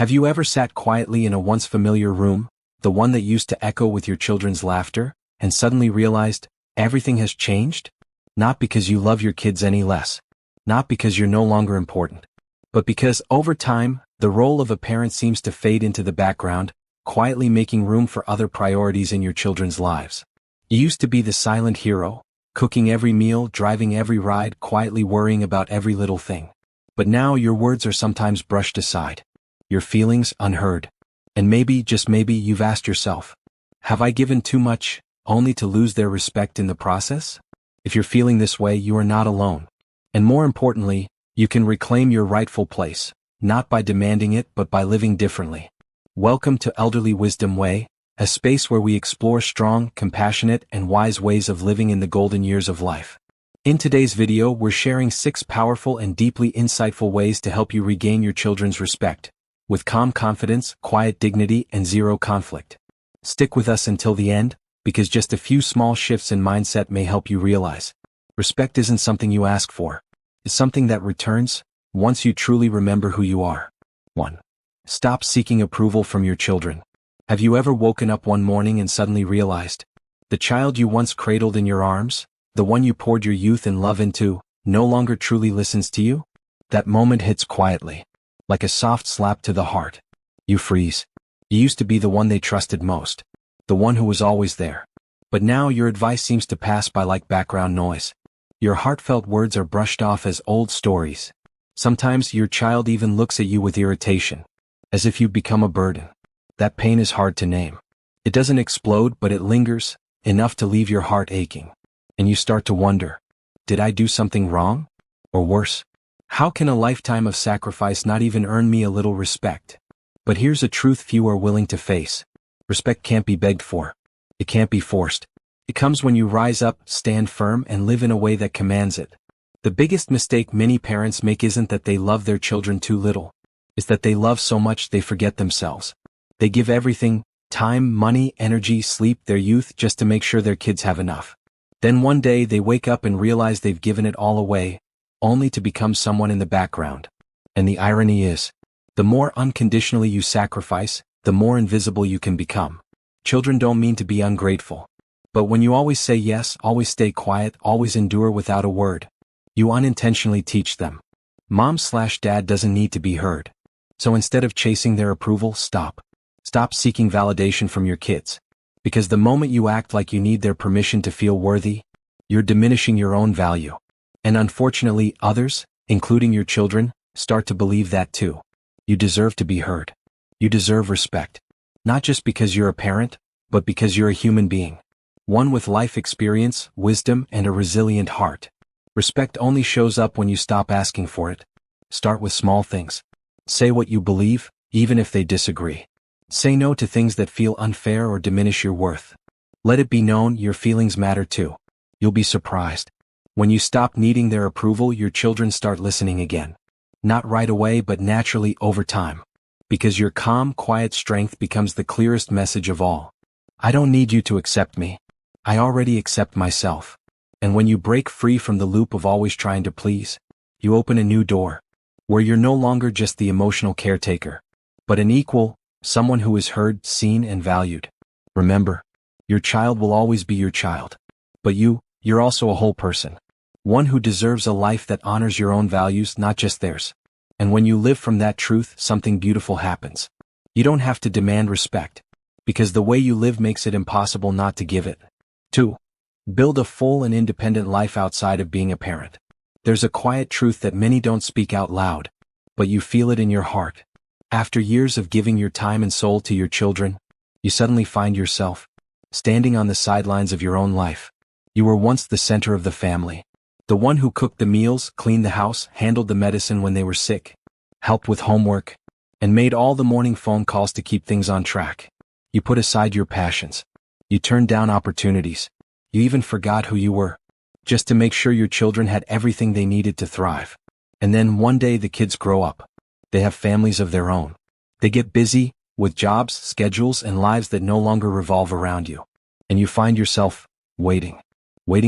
Have you ever sat quietly in a once familiar room, the one that used to echo with your children's laughter, and suddenly realized everything has changed? Not because you love your kids any less, not because you're no longer important, but because, over time, the role of a parent seems to fade into the background, quietly making room for other priorities in your children's lives. You used to be the silent hero, cooking every meal, driving every ride, quietly worrying about every little thing. But now your words are sometimes brushed aside, your feelings unheard. And maybe, just maybe, you've asked yourself, have I given too much, only to lose their respect in the process? If you're feeling this way, you are not alone. And more importantly, you can reclaim your rightful place, not by demanding it but by living differently. Welcome to Elderly Wisdom Way, a space where we explore strong, compassionate, and wise ways of living in the golden years of life. In today's video, we're sharing 6 powerful and deeply insightful ways to help you regain your children's respect, with calm confidence, quiet dignity, and zero conflict. Stick with us until the end, because just a few small shifts in mindset may help you realize respect isn't something you ask for. It's something that returns once you truly remember who you are. 1. Stop seeking approval from your children. Have you ever woken up one morning and suddenly realized the child you once cradled in your arms, the one you poured your youth and love into, no longer truly listens to you? That moment hits quietly, like a soft slap to the heart. You freeze. You used to be the one they trusted most, the one who was always there. But now your advice seems to pass by like background noise. Your heartfelt words are brushed off as old stories. Sometimes your child even looks at you with irritation, as if you've become a burden. That pain is hard to name. It doesn't explode, but it lingers, enough to leave your heart aching. And you start to wonder, did I do something wrong? Or worse, how can a lifetime of sacrifice not even earn me a little respect? But here's a truth few are willing to face. Respect can't be begged for. It can't be forced. It comes when you rise up, stand firm, and live in a way that commands it. The biggest mistake many parents make isn't that they love their children too little. It's that they love so much they forget themselves. They give everything, time, money, energy, sleep, their youth, just to make sure their kids have enough. Then one day they wake up and realize they've given it all away, only to become someone in the background. And the irony is, the more unconditionally you sacrifice, the more invisible you can become. Children don't mean to be ungrateful. But when you always say yes, always stay quiet, always endure without a word, you unintentionally teach them. Mom/dad doesn't need to be heard. So instead of chasing their approval, stop. Stop seeking validation from your kids. Because the moment you act like you need their permission to feel worthy, you're diminishing your own value. And unfortunately, others, including your children, start to believe that too. You deserve to be heard. You deserve respect. Not just because you're a parent, but because you're a human being. One with life experience, wisdom, and a resilient heart. Respect only shows up when you stop asking for it. Start with small things. Say what you believe, even if they disagree. Say no to things that feel unfair or diminish your worth. Let it be known your feelings matter too. You'll be surprised. When you stop needing their approval, your children start listening again. Not right away, but naturally over time. Because your calm, quiet strength becomes the clearest message of all. I don't need you to accept me. I already accept myself. And when you break free from the loop of always trying to please, you open a new door, where you're no longer just the emotional caretaker, but an equal, someone who is heard, seen, and valued. Remember, your child will always be your child. But you're also a whole person. One who deserves a life that honors your own values, not just theirs. And when you live from that truth, something beautiful happens. You don't have to demand respect, because the way you live makes it impossible not to give it. 2. Build a full and independent life outside of being a parent. There's a quiet truth that many don't speak out loud, but you feel it in your heart. After years of giving your time and soul to your children, you suddenly find yourself standing on the sidelines of your own life. You were once the center of the family. The one who cooked the meals, cleaned the house, handled the medicine when they were sick, helped with homework, and made all the morning phone calls to keep things on track. You put aside your passions. You turned down opportunities. You even forgot who you were, just to make sure your children had everything they needed to thrive. And then one day the kids grow up. They have families of their own. They get busy, with jobs, schedules, and lives that no longer revolve around you. And you find yourself waiting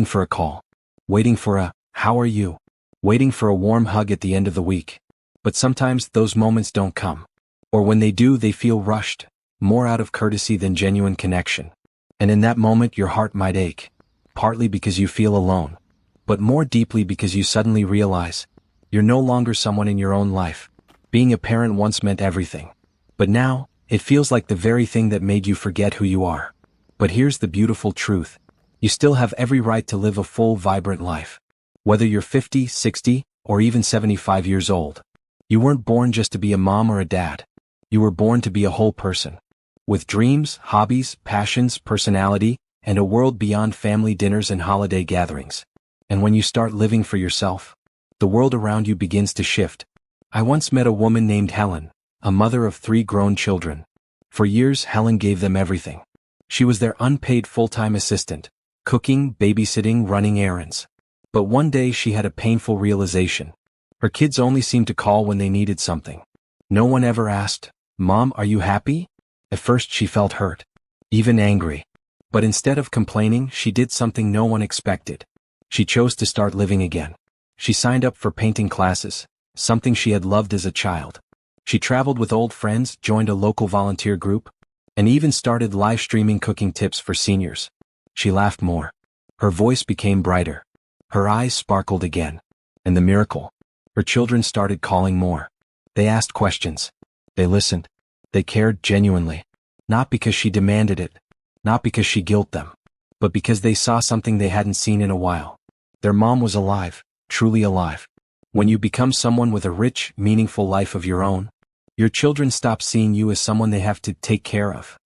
for a call, waiting for a, "How are you?" Waiting for a warm hug at the end of the week. But sometimes those moments don't come. Or when they do, they feel rushed, more out of courtesy than genuine connection. And in that moment your heart might ache, partly because you feel alone, but more deeply because you suddenly realize you're no longer someone in your own life. Being a parent once meant everything, but now it feels like the very thing that made you forget who you are. But here's the beautiful truth. You still have every right to live a full, vibrant life. Whether you're 50, 60, or even 75 years old. You weren't born just to be a mom or a dad. You were born to be a whole person. With dreams, hobbies, passions, personality, and a world beyond family dinners and holiday gatherings. And when you start living for yourself, the world around you begins to shift. I once met a woman named Helen, a mother of 3 grown children. For years, Helen gave them everything. She was their unpaid full-time assistant, cooking, babysitting, running errands. But one day she had a painful realization. Her kids only seemed to call when they needed something. No one ever asked, "Mom, are you happy?" At first she felt hurt, even angry. But instead of complaining, she did something no one expected. She chose to start living again. She signed up for painting classes, something she had loved as a child. She traveled with old friends, joined a local volunteer group, and even started live streaming cooking tips for seniors. She laughed more. Her voice became brighter. Her eyes sparkled again. And the miracle. Her children started calling more. They asked questions. They listened. They cared genuinely. Not because she demanded it. Not because she guilt them. But because they saw something they hadn't seen in a while. Their mom was alive, truly alive. When you become someone with a rich, meaningful life of your own, your children stop seeing you as someone they have to take care of,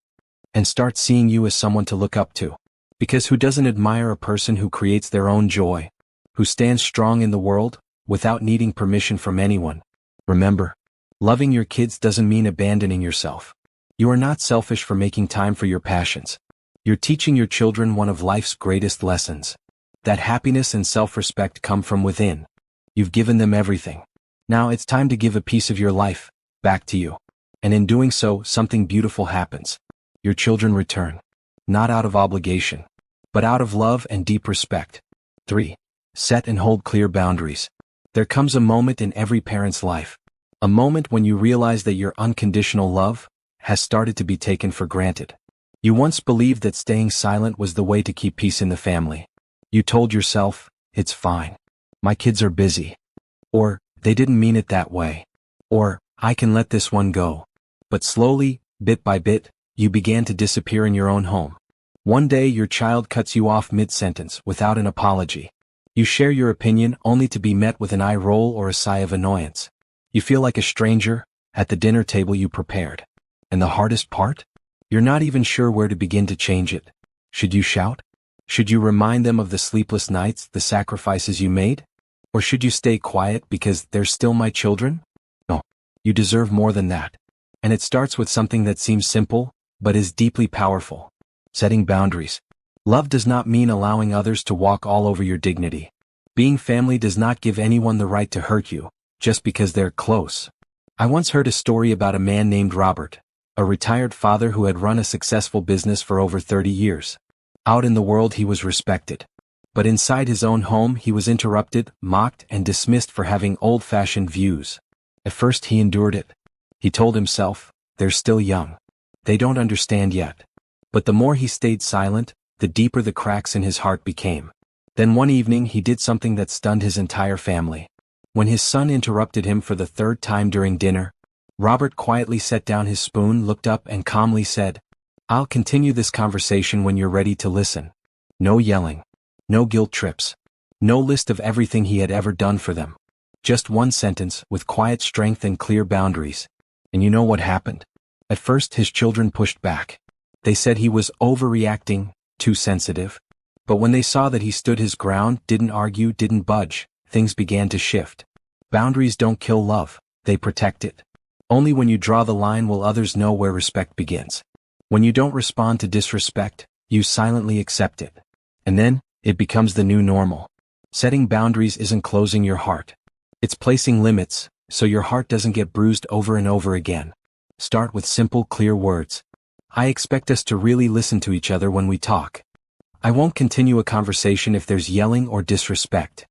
and start seeing you as someone to look up to. Because who doesn't admire a person who creates their own joy, who stands strong in the world, without needing permission from anyone? Remember, loving your kids doesn't mean abandoning yourself. You are not selfish for making time for your passions. You're teaching your children one of life's greatest lessons. That happiness and self-respect come from within. You've given them everything. Now it's time to give a piece of your life back to you. And in doing so, something beautiful happens. Your children return. Not out of obligation, but out of love and deep respect. 3. Set and hold clear boundaries. There comes a moment in every parent's life. A moment when you realize that your unconditional love has started to be taken for granted. You once believed that staying silent was the way to keep peace in the family. You told yourself, "It's fine. My kids are busy." Or, "They didn't mean it that way." Or, "I can let this one go." But slowly, bit by bit, you began to disappear in your own home. One day your child cuts you off mid-sentence without an apology. You share your opinion only to be met with an eye roll or a sigh of annoyance. You feel like a stranger at the dinner table you prepared. And the hardest part? You're not even sure where to begin to change it. Should you shout? Should you remind them of the sleepless nights, the sacrifices you made? Or should you stay quiet because they're still my children? No, you deserve more than that. And it starts with something that seems simple, but is deeply powerful. Setting boundaries. Love does not mean allowing others to walk all over your dignity. Being family does not give anyone the right to hurt you, just because they're close. I once heard a story about a man named Robert, a retired father who had run a successful business for over 30 years. Out in the world he was respected. But inside his own home he was interrupted, mocked, and dismissed for having old-fashioned views. At first he endured it. He told himself, "They're still young. They don't understand yet." But the more he stayed silent, the deeper the cracks in his heart became. Then one evening he did something that stunned his entire family. When his son interrupted him for the 3rd time during dinner, Robert quietly set down his spoon, looked up, and calmly said, "I'll continue this conversation when you're ready to listen." No yelling. No guilt trips. No list of everything he had ever done for them. Just one sentence, with quiet strength and clear boundaries. And you know what happened? At first his children pushed back. They said he was overreacting, too sensitive. But when they saw that he stood his ground, didn't argue, didn't budge, things began to shift. Boundaries don't kill love, they protect it. Only when you draw the line will others know where respect begins. When you don't respond to disrespect, you silently accept it. And then, it becomes the new normal. Setting boundaries isn't closing your heart. It's placing limits, so your heart doesn't get bruised over and over again. Start with simple, clear words. I expect us to really listen to each other when we talk. I won't continue a conversation if there's yelling or disrespect.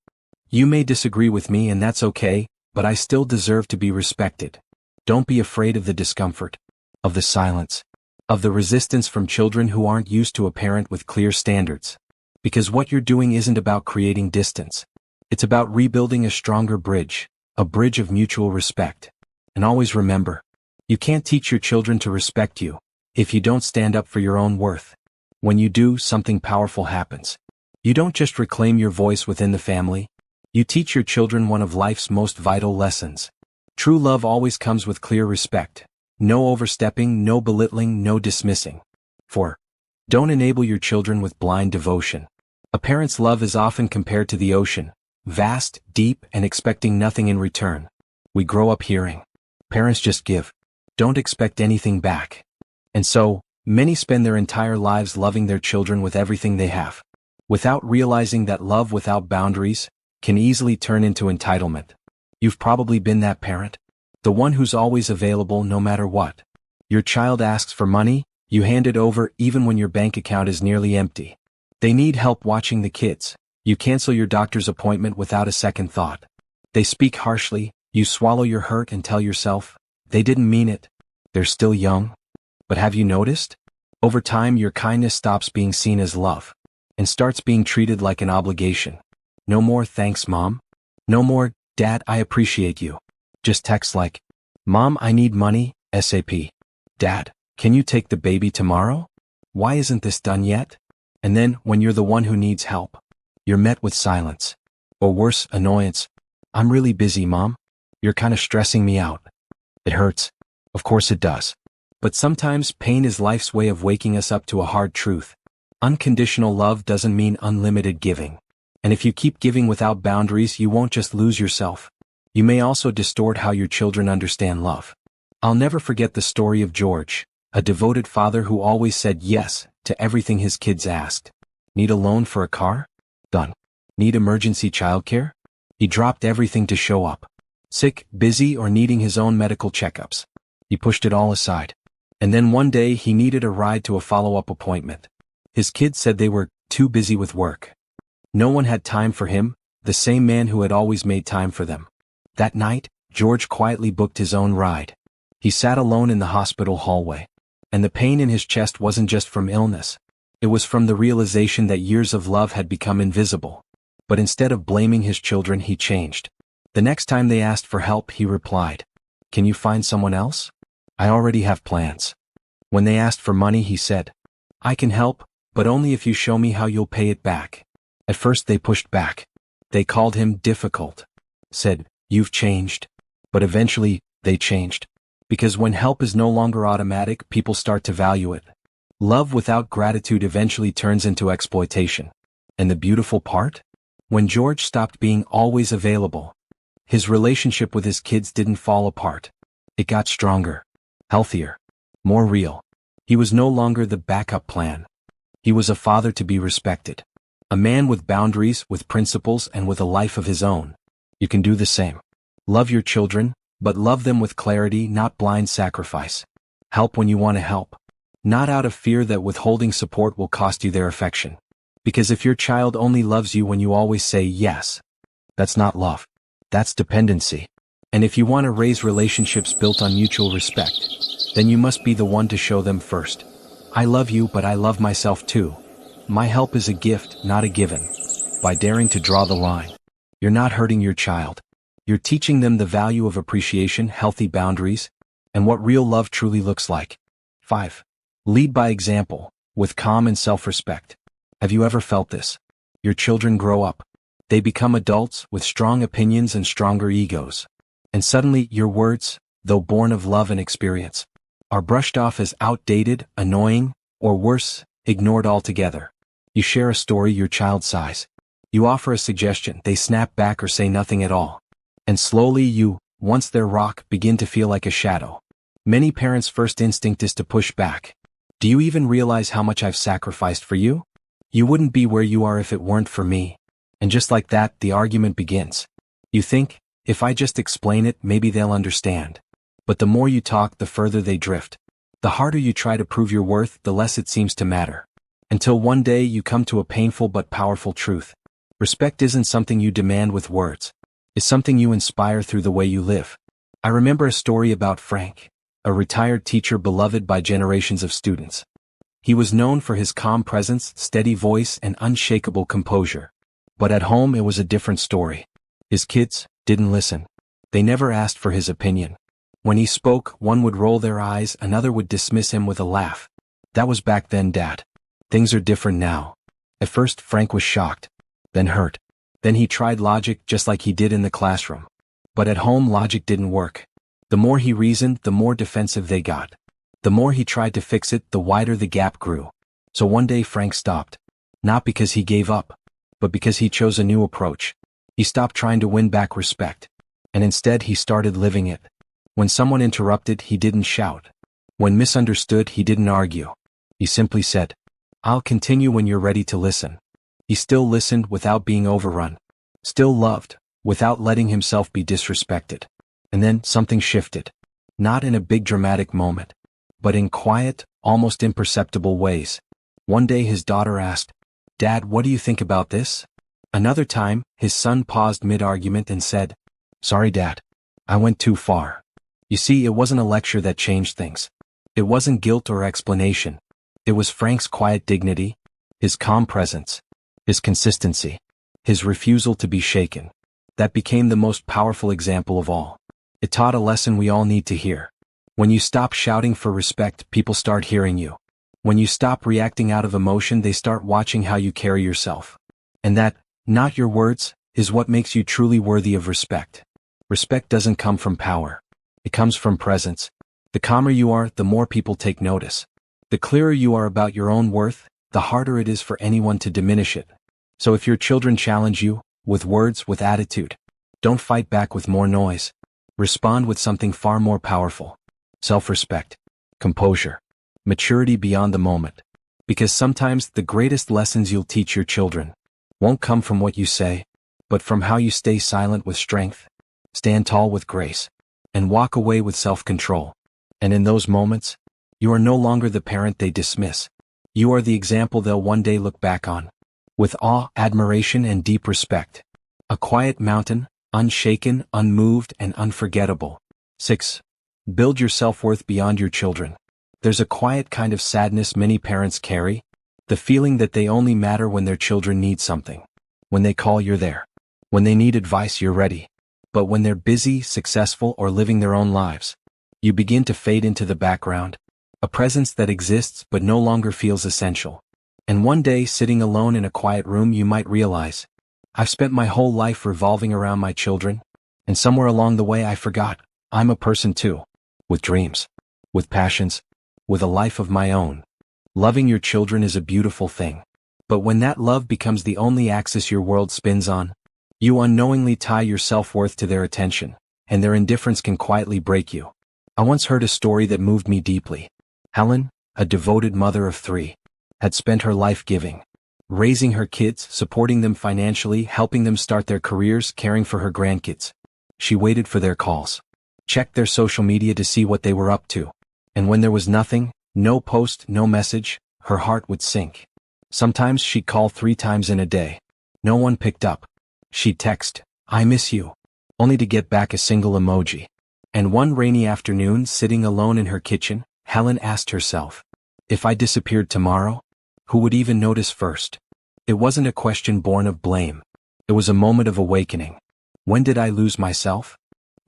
You may disagree with me and that's okay, but I still deserve to be respected. Don't be afraid of the discomfort, of the silence, of the resistance from children who aren't used to a parent with clear standards. Because what you're doing isn't about creating distance. It's about rebuilding a stronger bridge, a bridge of mutual respect. And always remember, you can't teach your children to respect you if you don't stand up for your own worth. When you do, something powerful happens. You don't just reclaim your voice within the family, you teach your children one of life's most vital lessons. True love always comes with clear respect. No overstepping, no belittling, no dismissing. 4. Don't enable your children with blind devotion. A parent's love is often compared to the ocean, vast, deep, and expecting nothing in return. We grow up hearing, parents just give. Don't expect anything back. And so, many spend their entire lives loving their children with everything they have, without realizing that love without boundaries can easily turn into entitlement. You've probably been that parent. The one who's always available no matter what. Your child asks for money, you hand it over even when your bank account is nearly empty. They need help watching the kids. You cancel your doctor's appointment without a second thought. They speak harshly, you swallow your hurt and tell yourself, they didn't mean it. They're still young. But have you noticed? Over time your kindness stops being seen as love and starts being treated like an obligation. No more thanks, Mom. No more, Dad, I appreciate you. Just texts like, Mom, I need money, SAP. Dad, can you take the baby tomorrow? Why isn't this done yet? And then, when you're the one who needs help, you're met with silence. Or worse, annoyance. I'm really busy, Mom. You're kinda stressing me out. It hurts. Of course it does. But sometimes pain is life's way of waking us up to a hard truth. Unconditional love doesn't mean unlimited giving. And if you keep giving without boundaries, you won't just lose yourself. You may also distort how your children understand love. I'll never forget the story of George, a devoted father who always said yes to everything his kids asked. Need a loan for a car? Done. Need emergency childcare? He dropped everything to show up. Sick, busy, or needing his own medical checkups. He pushed it all aside. And then one day he needed a ride to a follow-up appointment. His kids said they were too busy with work. No one had time for him, the same man who had always made time for them. That night, George quietly booked his own ride. He sat alone in the hospital hallway. And the pain in his chest wasn't just from illness. It was from the realization that years of love had become invisible. But instead of blaming his children, he changed. The next time they asked for help, he replied, Can you find someone else? I already have plans. When they asked for money, he said, I can help, but only if you show me how you'll pay it back. At first they pushed back. They called him difficult. Said, You've changed. But eventually, they changed. Because when help is no longer automatic, people start to value it. Love without gratitude eventually turns into exploitation. And the beautiful part? When George stopped being always available, his relationship with his kids didn't fall apart. It got stronger, healthier, more real. He was no longer the backup plan. He was a father to be respected. A man with boundaries, with principles, and with a life of his own. You can do the same. Love your children, but love them with clarity, not blind sacrifice. Help when you want to help. Not out of fear that withholding support will cost you their affection. Because if your child only loves you when you always say yes, that's not love. That's dependency. And if you want to raise relationships built on mutual respect, then you must be the one to show them first. I love you, but I love myself too. My help is a gift, not a given. By daring to draw the line, you're not hurting your child. You're teaching them the value of appreciation, healthy boundaries, and what real love truly looks like. 5. Lead by example, with calm and self-respect. Have you ever felt this? Your children grow up. They become adults with strong opinions and stronger egos. And suddenly your words, though born of love and experience, are brushed off as outdated, annoying, or worse, ignored altogether. You share a story your child sighs. You offer a suggestion, they snap back or say nothing at all. And slowly you, once their rock, begin to feel like a shadow. Many parents' first instinct is to push back. Do you even realize how much I've sacrificed for you? You wouldn't be where you are if it weren't for me. And just like that, the argument begins. You think, if I just explain it, maybe they'll understand. But the more you talk, the further they drift. The harder you try to prove your worth, the less it seems to matter. Until one day you come to a painful but powerful truth. Respect isn't something you demand with words. It's something you inspire through the way you live. I remember a story about Frank, a retired teacher beloved by generations of students. He was known for his calm presence, steady voice, and unshakable composure. But at home it was a different story. His kids didn't listen. They never asked for his opinion. When he spoke, one would roll their eyes, another would dismiss him with a laugh. That was back then, Dad. Things are different now. At first, Frank was shocked, then hurt. Then he tried logic just like he did in the classroom. But at home, logic didn't work. The more he reasoned, the more defensive they got. The more he tried to fix it, the wider the gap grew. So one day Frank stopped. Not because he gave up, but because he chose a new approach. He stopped trying to win back respect. And instead he started living it. When someone interrupted, he didn't shout. When misunderstood, he didn't argue. He simply said, "I'll continue when you're ready to listen." He still listened without being overrun. Still loved, without letting himself be disrespected. And then something shifted. Not in a big dramatic moment, but in quiet, almost imperceptible ways. One day his daughter asked, "Dad, what do you think about this?" Another time, his son paused mid-argument and said, "Sorry, Dad. I went too far." You see, it wasn't a lecture that changed things. It wasn't guilt or explanation. It was Frank's quiet dignity, his calm presence, his consistency, his refusal to be shaken. That became the most powerful example of all. It taught a lesson we all need to hear. When you stop shouting for respect, people start hearing you. When you stop reacting out of emotion, they start watching how you carry yourself. And that, not your words, is what makes you truly worthy of respect. Respect doesn't come from power. It comes from presence. The calmer you are, the more people take notice. The clearer you are about your own worth, the harder it is for anyone to diminish it. So if your children challenge you, with words, with attitude, don't fight back with more noise. Respond with something far more powerful. Self-respect, composure, maturity beyond the moment. Because sometimes the greatest lessons you'll teach your children won't come from what you say, but from how you stay silent with strength, stand tall with grace, and walk away with self-control. And in those moments, you are no longer the parent they dismiss. You are the example they'll one day look back on with awe, admiration, and deep respect. A quiet mountain, unshaken, unmoved, and unforgettable. 6. Build your self-worth beyond your children. There's a quiet kind of sadness many parents carry, the feeling that they only matter when their children need something. When they call, you're there. When they need advice, you're ready. But when they're busy, successful, or living their own lives, you begin to fade into the background, a presence that exists but no longer feels essential. And one day, sitting alone in a quiet room, you might realize, I've spent my whole life revolving around my children, and somewhere along the way I forgot, I'm a person too, with dreams, with passions, with a life of my own. Loving your children is a beautiful thing. But when that love becomes the only axis your world spins on, you unknowingly tie your self-worth to their attention, and their indifference can quietly break you. I once heard a story that moved me deeply. Helen, a devoted mother of 3, had spent her life giving, raising her kids, supporting them financially, helping them start their careers, caring for her grandkids. She waited for their calls, checked their social media to see what they were up to. And when there was nothing, no post, no message, her heart would sink. Sometimes she'd call 3 times in a day. No one picked up. She'd text, "I miss you," only to get back a single emoji. And one rainy afternoon, sitting alone in her kitchen, Helen asked herself, if I disappeared tomorrow, who would even notice first? It wasn't a question born of blame. It was a moment of awakening. When did I lose myself?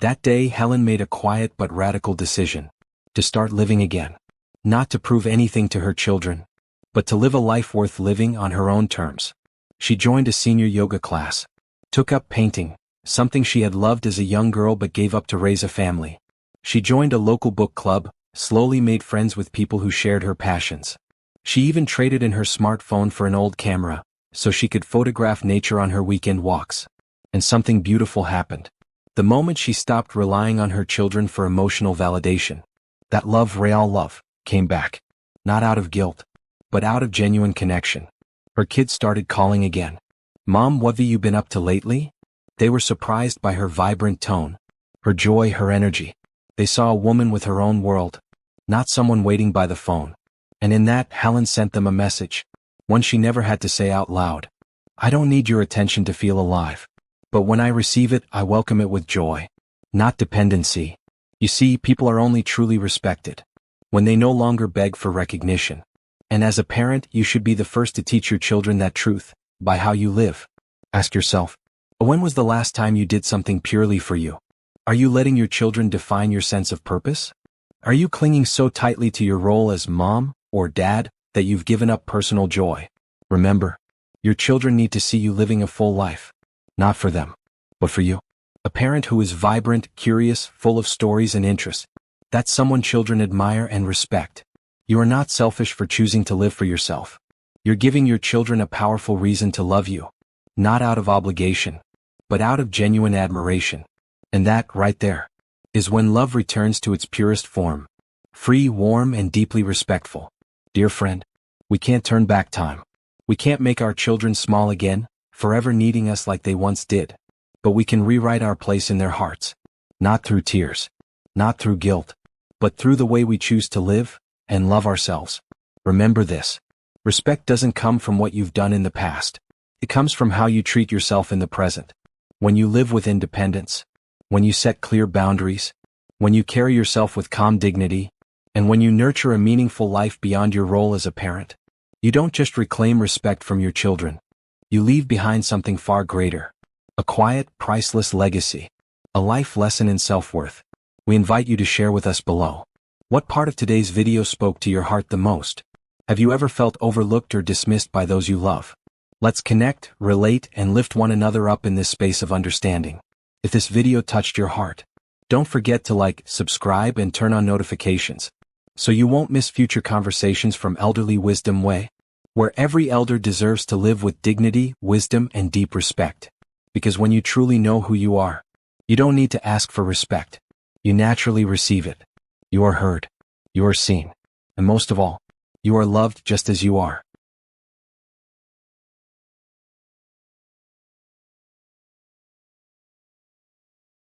That day, Helen made a quiet but radical decision. To start living again. Not to prove anything to her children, but to live a life worth living on her own terms. She joined a senior yoga class, took up painting, something she had loved as a young girl but gave up to raise a family. She joined a local book club, slowly made friends with people who shared her passions. She even traded in her smartphone for an old camera, so she could photograph nature on her weekend walks. And something beautiful happened. The moment she stopped relying on her children for emotional validation, that love, real love, came back. Not out of guilt, but out of genuine connection. Her kids started calling again. "Mom, what have you been up to lately?" They were surprised by her vibrant tone, her joy, her energy. They saw a woman with her own world, not someone waiting by the phone. And in that, Helen sent them a message, one she never had to say out loud. I don't need your attention to feel alive. But when I receive it, I welcome it with joy. Not dependency, You see, people are only truly respected when they no longer beg for recognition. And as a parent, you should be the first to teach your children that truth by how you live. Ask yourself, when was the last time you did something purely for you? Are you letting your children define your sense of purpose? Are you clinging so tightly to your role as mom or dad that you've given up personal joy? Remember, your children need to see you living a full life, not for them, but for you. A parent who is vibrant, curious, full of stories and interests, that's someone children admire and respect. You are not selfish for choosing to live for yourself. You're giving your children a powerful reason to love you, not out of obligation, but out of genuine admiration. And that, right there, is when love returns to its purest form. Free, warm, and deeply respectful. Dear friend, we can't turn back time. We can't make our children small again, forever needing us like they once did. But we can rewrite our place in their hearts. Not through tears, not through guilt, but through the way we choose to live and love ourselves. Remember this. Respect doesn't come from what you've done in the past. It comes from how you treat yourself in the present. When you live with independence, when you set clear boundaries, when you carry yourself with calm dignity, and when you nurture a meaningful life beyond your role as a parent, you don't just reclaim respect from your children. You leave behind something far greater. A quiet, priceless legacy. A life lesson in self-worth. We invite you to share with us below. What part of today's video spoke to your heart the most? Have you ever felt overlooked or dismissed by those you love? Let's connect, relate, and lift one another up in this space of understanding. If this video touched your heart, don't forget to like, subscribe, and turn on notifications, so you won't miss future conversations from Elderly Wisdom Way, where every elder deserves to live with dignity, wisdom, and deep respect. Because when you truly know who you are, you don't need to ask for respect. You naturally receive it. You are heard. You are seen. And most of all, you are loved just as you are.